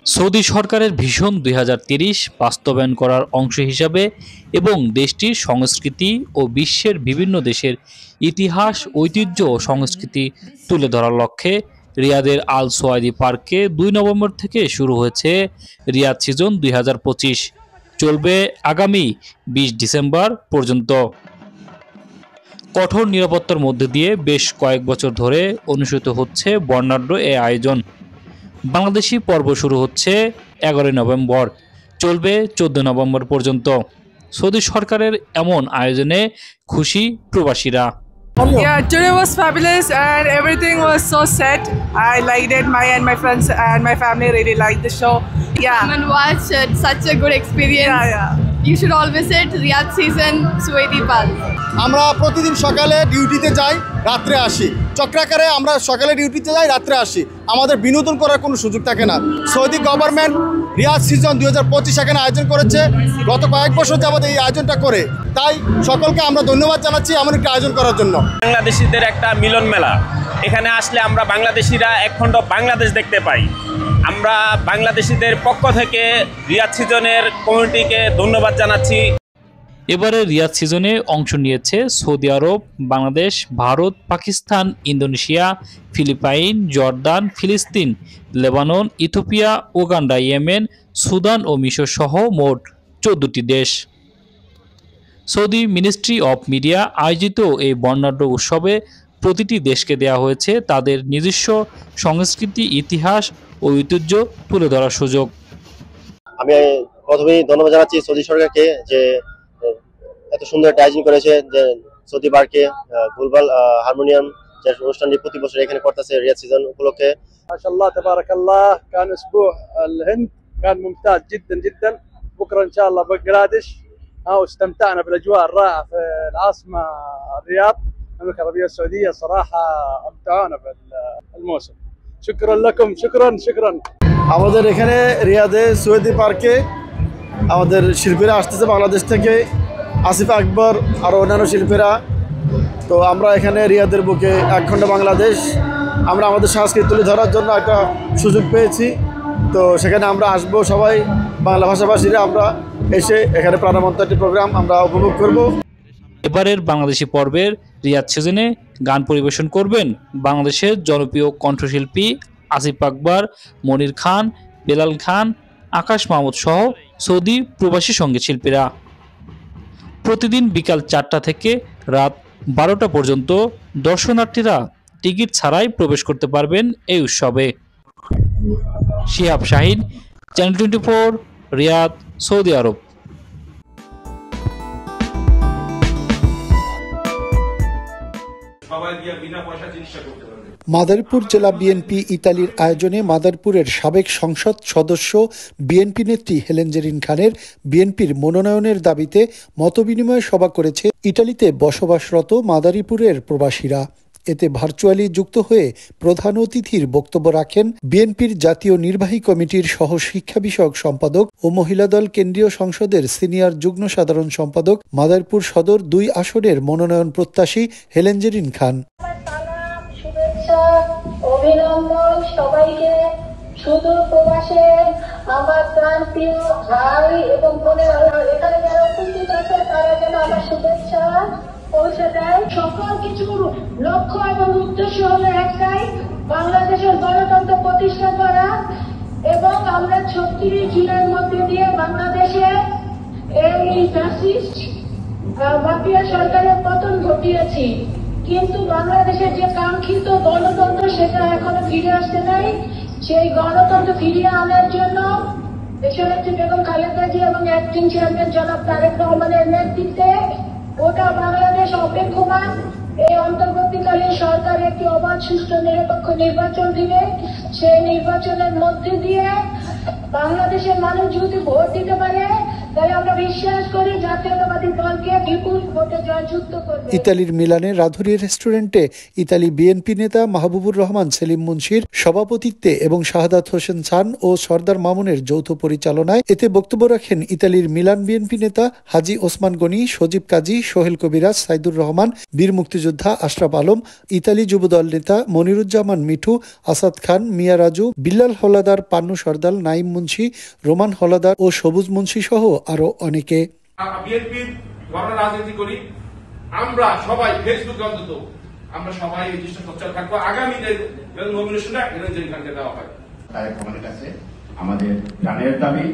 Saudi সরকারের vision 2030 বাস্তবায়ন করার অংশ হিসাবে এবং দেশটির সংস্কৃতি ও বিশ্বের বিভিন্ন দেশের ইতিহাস, ঐতিহ্য ও সংস্কৃতি তুলে ধরার লক্ষ্যে রিয়াদের আল সোয়াইদি পার্কে 2 নভেম্বর থেকে শুরু হয়েছে রিয়াদ সিজন 2025। চলবে আগামী 20 ডিসেম্বর পর্যন্ত। কঠোর নিরাপত্তার মধ্যে দিয়ে বেশ কয়েক বছর ধরে অনুষ্ঠিত হচ্ছে বর্ণাঢ্য এই আয়োজন। বাংলাদেশি পর্ব শুরু হচ্ছে 11 নভেম্বর, চলবে 14 নভেম্বর পর্যন্ত। সৌদি সরকারের এমন আয়োজনে খুশি প্রবাসীরা। Yeah, today was fabulous and everything was so set. I liked it. My friends and my family really liked the show. Yeah. Come and watch. It's such a good experience. Yeah. You should all visit Riyadh season Sowaidi Park. আমরা প্রতিদিন সকালে ডিউটিতে যাই, রাত্রে আসি। চক্রাকারে আমরা সকালে ডিউটিতে যাই, রাত্রে আসি। আমাদের বিনোদন করার কোনো সুযোগ থাকে না। সৌদি গভর্নমেন্ট রিয়াদ সিজন 2025 এখানে আয়োজন করেছে। গত কয়েক বছর যাবত এই আয়োজনটা করে, তাই সকলকে আমরা ধন্যবাদ জানাচ্ছি এমন একটা আয়োজন করার জন্য। বাংলাদেশিদের একটা মিলন মেলা, এখানে আসলে আমরা বাংলাদেশিরা একখণ্ড বাংলাদেশ দেখতে পাই। আমরা বাংলাদেশিদের পক্ষ থেকে রিয়াদ সিজনের কমিটিকে ধন্যবাদ জানাচ্ছি। এবারে রিয়াদ সিজনে অংশ নিয়েছে সৌদি আরব, Bangladesh, Bharat, Pakistan, Indonesia, Philippines, Jordan, ফিলিস্তিন, Lebanon, Ethiopia, Uganda, Yemen, Sudan ও মিশর সহ মোট 14টি দেশ। সৌদি মিনিস্ট্রি অব মিডিয়া আয়োজিত এই বর্ণাঢ্য উৎসবে প্রতিটি দেশকে দেওয়া হয়েছে তাদের নিজস্ব সংস্কৃতি, ইতিহাস ও ঐতিহ্য তুলে ধরার সুযোগ। আমি প্রথমেই ধন্যবাদ জানাচ্ছি সৌদি সরকারকে যে এত সুন্দর একটা আয়োজন করেছে, যে সৌদি পার্কে গুলবাল হারমোনিয়াম যে অনুষ্ঠানটি প্রতি বছর এখানে করতেছে রিয়াদ সিজন উপলক্ষে। মাশাআল্লাহ তাবারাকাল্লাহ, كان اسبوع الهند كان ممتاز جدا جدا. بكره ان شاء الله بنغلاديش. واستمتعنا بالاجواء الرائعه في العاصمه الرياض. المملكه العربيه السعوديه صراحه امتعونا بالموسم. شكرا لكم. شكرا. আমাদের এখানে রিয়াদে সৌদি পার্কে আমাদের শিল্পীরা আসতেছে বাংলাদেশ থেকে, আসিফ আকবর আর অন্যান্য শিল্পীরা। তো আমরা এখানে রিয়াদের বুকে একখণ্ড বাংলাদেশ, আমরা আমাদের সংস্কৃতি তুলে ধরার জন্য একটা সুযোগ পেয়েছি। তো সেখানে আমরা আসবো, সবাই বাংলা ভাষাভাষীরা আমরা এসে এখানে প্রাণবন্ত একটি প্রোগ্রাম আমরা উপভোগ করব। এবারের বাংলাদেশি পর্বের রিয়াদ সিজনে গান পরিবেশন করবেন বাংলাদেশের জনপ্রিয় কণ্ঠশিল্পী আসিফ আকবর, মনির খান, বেলাল খান, আকাশ মাহমুদ সহ সৌদি প্রবাসী সঙ্গীত শিল্পীরা। প্রতিদিন বিকাল 4টা থেকে রাত 12টা পর্যন্ত দর্শনার্থীরা টিকিট ছাড়াই প্রবেশ করতে পারবেন এই উৎসবে। শিহাব শাহিন, চ্যানেল 24, রিয়াদ, সৌদি আরব। মাদারীপুর জেলা বিএনপি ইতালির আয়োজনে মাদারীপুরের সাবেক সংসদ সদস্য বিএনপি নেত্রী হেলেন জেরিন খানের বিএনপির মনোনয়নের দাবিতে মতবিনিময় সভা করেছে ইটালিতে বসবাসরত মাদারীপুরের প্রবাসীরা। এতে ভার্চুয়ালি যুক্ত হয়ে প্রধান অতিথির বক্তব্য রাখেন বিএনপির জাতীয় নির্বাহী কমিটির সহ শিক্ষা বিষয়ক সম্পাদক ও মহিলা দল কেন্দ্রীয় সংসদের সিনিয়র যুগ্ম সাধারণ সম্পাদক, মাদারীপুর সদর 2 আসনের মনোনয়ন প্রত্যাশী হেলেন জেরিন খান। অভিনন্দন সবাইকে। সুদূর প্রবাসে আমার প্রান্তীয় ভাই এবং বোনেরা এখানে যারা উপস্থিত আছে তারা যেন আমার শুভেচ্ছা পৌঁছে দেয়। সকল কিছুর লক্ষ্য এবং উদ্দেশ্য হলো একটাই, বাংলাদেশের গণতন্ত্র প্রতিষ্ঠা করা এবং আমরা 36 জুনের মধ্যে দিয়ে বাংলাদেশে এই ফ্যাসিস্ট মাফিয়া সরকারের পতন ঘটিয়েছি। কিন্তু বাংলাদেশের যে কাঙ্ক্ষিত গণতন্ত্র সেটা এখনো ফিরে আসতে নাই। সেই গণতন্ত্র ফিরিয়ে আনার জন্য দেশনেত্রী বেগম খালেদা জিয়া এবং অ্যাক্টিং চেয়ারম্যান জনাব তারেক রহমানের নেতৃত্বে গোটা বাংলাদেশ অপেক্ষমান। এই অন্তর্বর্তীকালীন সরকার একটি অবাধ, সুষ্ঠু, নিরপেক্ষ নির্বাচন দিবে। সেই নির্বাচনের মধ্যে দিয়ে বাংলাদেশের মানুষ যদি ভোট দিতে পারে তাই আমরা বিশ্বাস করি জাতীয়তাবাদী দলকে বিপুল ভোটে জয়যুক্ত করবে। ইতালির মিলানের রাধুরি রেস্টুরেন্টে ইতালি বিএনপি নেতা মাহবুবুর রহমান সেলিম মুন্সির সভাপতিত্বে এবং শাহাদাত হোসেন খান ও সর্দার মামুনের যৌথ পরিচালনায় এতে বক্তব্য রাখেন ইতালির মিলান বিএনপি নেতা হাজি ওসমান গনি, সজীব কাজী, সোহেল কবিরাজ, সাইদুর রহমান, বীর মুক্তিযোদ্ধা আশরাফ আলম, ইতালি যুবদল নেতা মনিরুজ্জামান মিঠু, আসাদ খান, মিয়া রাজু, বিল্লাল হলাদার, পান্নু সর্দাল, নাইম মুন্সি, রোমান হলাদার ও সবুজ মুন্সি সহ আরো অনেকে। বিএনপির আমরা রাজনীতি করি, আমরা সবাই ফেসবুকে অন্তত আমরা সবাই এই জিনিসটা প্রচার থাকবো। আগামী যে নমিনেশনটা হেলেঞ্জেরিন খানকে দেওয়া হয়। তারেক রহমানের কাছে আমাদের প্রাণের দাবি,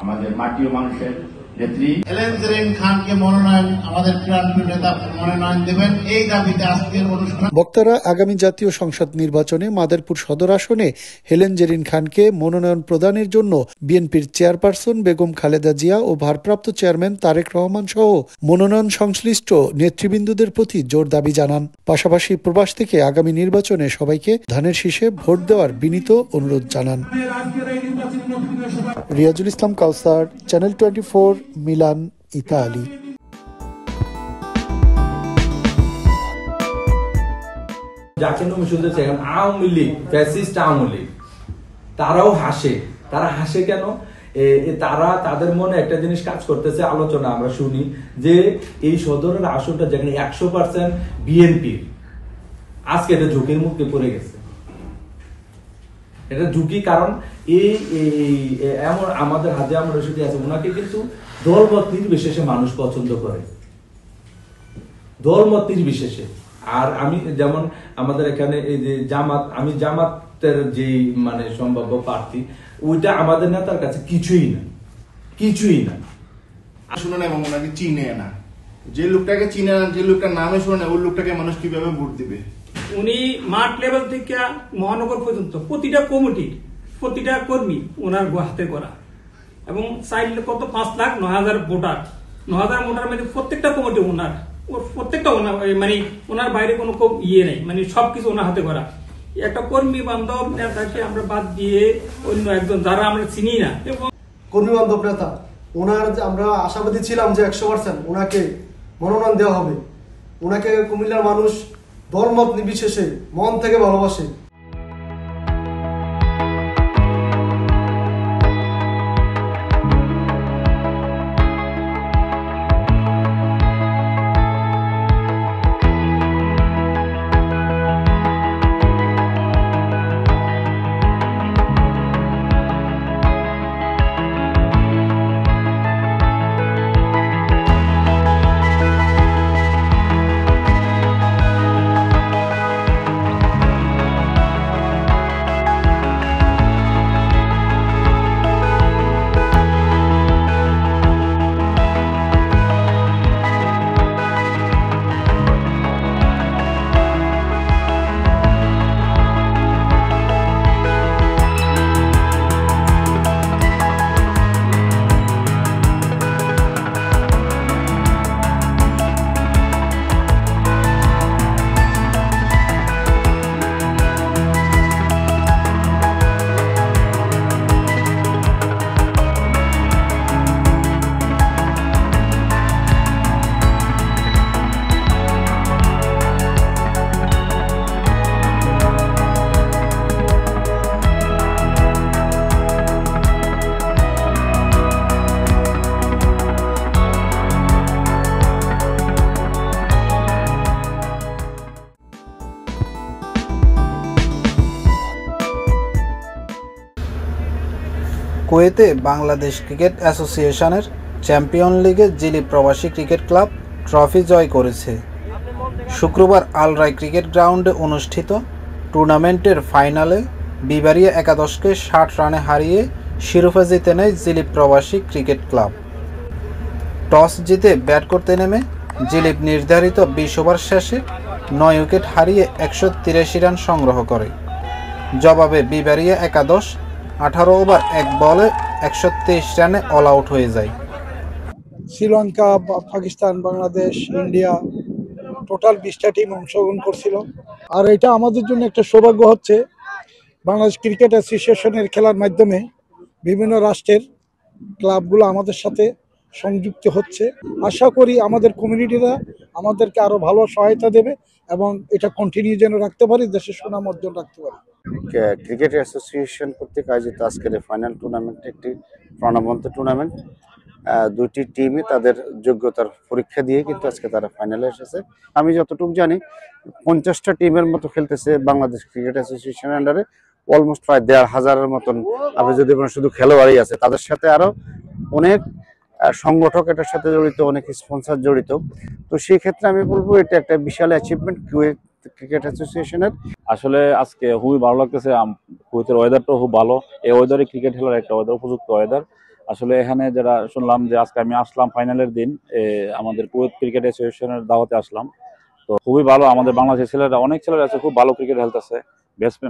আমাদের মাটি ও মানুষের নেত্রী হেলেঞ্জেরিন খানকে মনোনয়ন, আমাদের প্রাণপ্রিয় নেতা মনোনয়ন দেবেন, এই দাবিতে আজকের অনুষ্ঠান। বক্তারা আগামী জাতীয় সংসদ নির্বাচনে মাদারীপুর সদর আসনে হেলেঞ্জেরিন খানকে মনোনয়ন প্রদানের জন্য বিএনপির চেয়ারপারসন বেগম খালেদা জিয়া ও ভারপ্রাপ্ত চেয়ারম্যান তারেক রহমান সহ মনোনয়ন সংশ্লিষ্ট নেতৃবৃন্দদের প্রতি জোর দাবি জানান। পাশাপাশি প্রবাস থেকে আগামী নির্বাচনে সবাইকে ধানের শীষে ভোট দেওয়ার বিনীত অনুরোধ জানান। রিয়াজুল ইসলাম কাউসার, চ্যানেল 24, মিলান, ইতালি। যাকে নমিনেশন দিয়েছে এখন আওয়ামী লীগ, ফ্যাসিস্ট আওয়ামী লীগ, তারাও হাসে। তারা হাসে কেন? তারা তাদের মনে একটা জিনিস কাজ করতেছে, আলোচনা আমরা শুনি যে এই সদরের আসনটা যেখানে 100% বিএনপির, আজকে এটা ঝুঁকির মুখে পড়ে গেছে। এটা ঝুঁকি কারণ এই এমন আমাদের হাতে আমার রশিদি আছে, ওনাকে কিন্তু দলমত নির্বিশেষে মানুষ পছন্দ করে, দলমত নির্বিশেষে। আর আমি যেমন আমাদের এখানে এই যে জামাত, আমি জামাতের যে মানে সম্ভাব্য প্রার্থী, ওইটা আমাদের নেতার কাছে কিছুই না, কিছুই না। শুনে না এবং ওনাকে চিনে না, যে লোকটাকে চিনে না, যে লোকটার নামে শুনে না, ওই লোকটাকে মানুষ কিভাবে ভোট দিবে? উনি মাঠ লেভেল থেকে মহানগর পর্যন্ত প্রতিটা কমিটি, প্রতিটা কর্মী ওনার হাতে করা, এবং চাইলে কত 5,09,000 ভোটার, 9,000 ভোটার মানে প্রত্যেকটা কমিটি ওনার, প্রত্যেকটা ওনার, মানে ওনার বাইরে কোনো ইয়ে নেই, মানে সবকিছু ওনার হাতে করা। একটা কর্মী বান্ধব নেতাকে আমরা বাদ দিয়ে অন্য একজন যারা আমরা চিনি না, এবং কর্মী বান্ধব নেতা ওনার আমরা আশাবাদী ছিলাম যে 100% ওনাকে মনোনয়ন দেওয়া হবে। ওনাকে কুমিল্লার মানুষ দলমত নির্বিশেষে মন থেকে ভালোবাসে। কুয়েতে বাংলাদেশ ক্রিকেট অ্যাসোসিয়েশনের চ্যাম্পিয়ন লিগে জিলি প্রবাসী ক্রিকেট ক্লাব ট্রফি জয় করেছে। শুক্রবার আল রায় ক্রিকেট গ্রাউন্ডে অনুষ্ঠিত টুর্নামেন্টের ফাইনালে বিবারিয়া একাদশকে 60 রানে হারিয়ে শিরোপা জিতে নেয় জিলি প্রবাসী ক্রিকেট ক্লাব। টস জিতে ব্যাট করতে নেমে জিলিপ নির্ধারিত 20 ওভার শেষে 9 উইকেট হারিয়ে 183 রান সংগ্রহ করে। জবাবে বিবারিয়া একাদশ 18 ওভার 1 বলে 123 রানে অল আউট হয়ে যায়। শ্রীলঙ্কা, পাকিস্তান, বাংলাদেশ, ইন্ডিয়া টোটাল 20টা টিম অংশগ্রহণ করছিল। আর এটা আমাদের জন্য একটা সৌভাগ্য হচ্ছে, বাংলাদেশ ক্রিকেট অ্যাসোসিয়েশনের খেলার মাধ্যমে বিভিন্ন রাষ্ট্রের ক্লাবগুলো আমাদের সাথে সংযুক্ত হচ্ছে। আশা করি আমাদের কমিউনিটিরা আমাদেরকে আরো ভালো সহায়তা দেবে এবং এটা কন্টিনিউ যেন রাখতে পারি, দেশের সুনাম অর্জন রাখতে পারি। ক্রিকেট অ্যাসোসিয়েশন কর্তৃক আয়োজিত আজকের ফাইনাল টুর্নামেন্ট একটি প্রাণবন্ত টুর্নামেন্ট। দুটি টিমই তাদের যোগ্যতার পরীক্ষা দিয়ে কিন্তু আজকে তারা ফাইনালে এসেছে। আমি যতটুকু জানি 50টা টিমের মতো খেলতেছে বাংলাদেশ ক্রিকেট অ্যাসোসিয়েশনের আন্ডারে, অলমোস্ট প্রায় 1,500-এর মতন। আপনি যদি শুধু খেলোয়াড়ই আছে, তাদের সাথে আরো অনেক সংগঠক এটার সাথে জড়িত, অনেক স্পন্সর জড়িত। তো সেই ক্ষেত্রে আমি বলবো এটা একটা বিশাল অ্যাচিভমেন্ট কুয়েত ক্রিকেট অ্যাসোসিয়েশনের। আসলে আজকে খুবই ভালো লাগতেছে। কুয়েতের ওয়েদারটাও খুব ভালো। এই ওয়েদারে ক্রিকেট খেলার একটা ওয়েদার, উপযুক্ত ওয়েদার। আসলে এখানে যারা শুনলাম যে আজকে আমি আসলাম ফাইনালের দিন, আমাদের কুয়েত ক্রিকেট অ্যাসোসিয়েশনের দাওয়াতে আসলাম। তো খুবই ভালো, আমাদের বাংলাদেশের ছেলেরা, অনেক ছেলেরা আছে খুব ভালো ক্রিকেট খেলতেছে।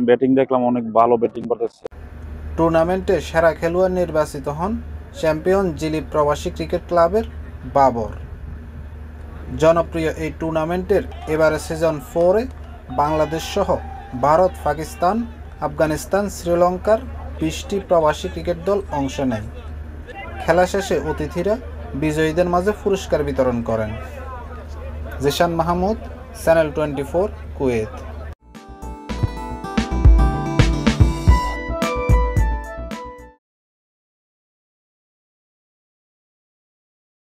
ব্যাটিং দেখলাম, অনেক ভালো ব্যাটিং করতেছে। টুর্নামেন্টে সেরা খেলোয়াড় নির্বাচিত হন চ্যাম্পিয়ন জিলি প্রবাসী ক্রিকেট ক্লাবের বাবর। জনপ্রিয় এই টুর্নামেন্টের এবারে সিজন 4-এ বাংলাদেশ সহ ভারত, পাকিস্তান, আফগানিস্তান, শ্রীলঙ্কার 20টি প্রবাসী ক্রিকেট দল অংশ নেয়। খেলা শেষে অতিথিরা বিজয়ীদের মাঝে পুরস্কার বিতরণ করেন। Zeeshan Mahmud, channel 24, Kuwait.